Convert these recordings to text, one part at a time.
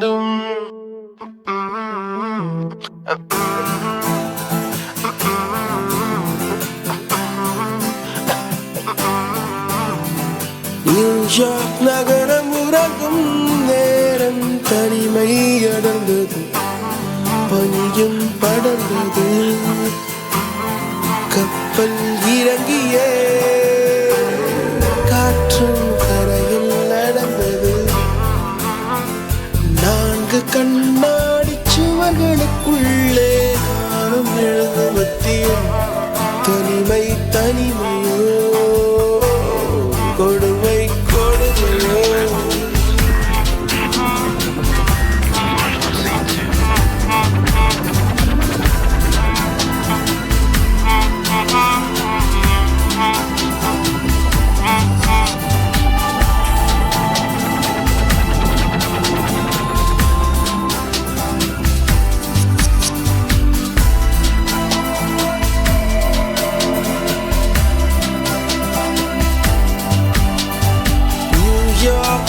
வேண்டும். நியூயார்க் நகரம் உறங்கும் நேரம் தனிமை அடர்ந்தது, பனியும் படர்ந்தது. கப்பல் இறங்கிய காற்றும் கரையில் நடந்தது. 4 கண்ணாடி சுவர்களுக்குள்ளே நானும் எழுந்து மத்தியும் தனிமை தனிமையோ கொடுமை கொடுமையோ.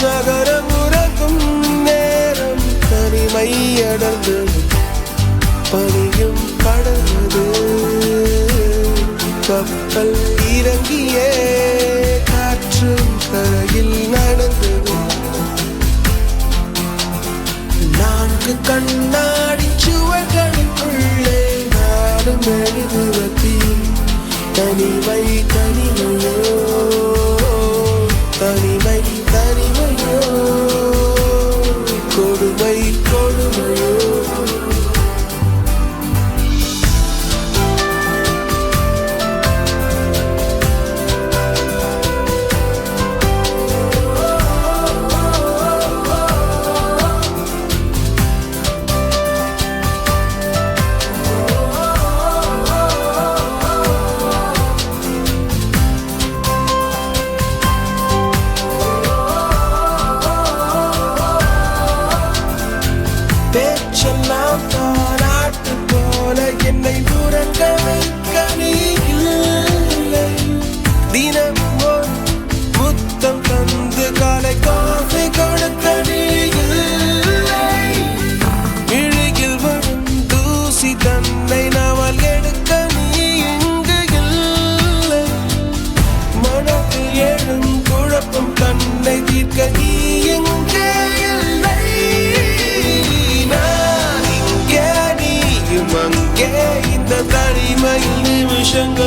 நகரம் உறங்கும் நேரம் தனிமை அடர்ந்தது, பனியும் படர்ந்தது. கப்பல் இறங்கிய காற்றும் கரையில் நடந்தது. 4 கண்ணாடி சுவர்களுக்குள்ளே நானும் எழுதுவதி தனிமை தனிமையோ தனிமை தனிமையோ கொடுமை கொடுமையோ. பேச்செல்லாம் தாராட்டு போல என்னை உறங்க வைக்க நீ இல்லை. தினமும் ஒரு முத்தம் தந்து காலை காஃபி கொடுக்க நீ இல்லை. இழுகில் வரும் தூசி தன்னை நாவல் எடுக்க நீ இங்கு இல்லை. மனதில் எழும் குழப்பம் தன்னை தீர்க்க நீ எங்கே இல்லை. அங்கே இந்த தனிமையில் நிமிஷங்கள்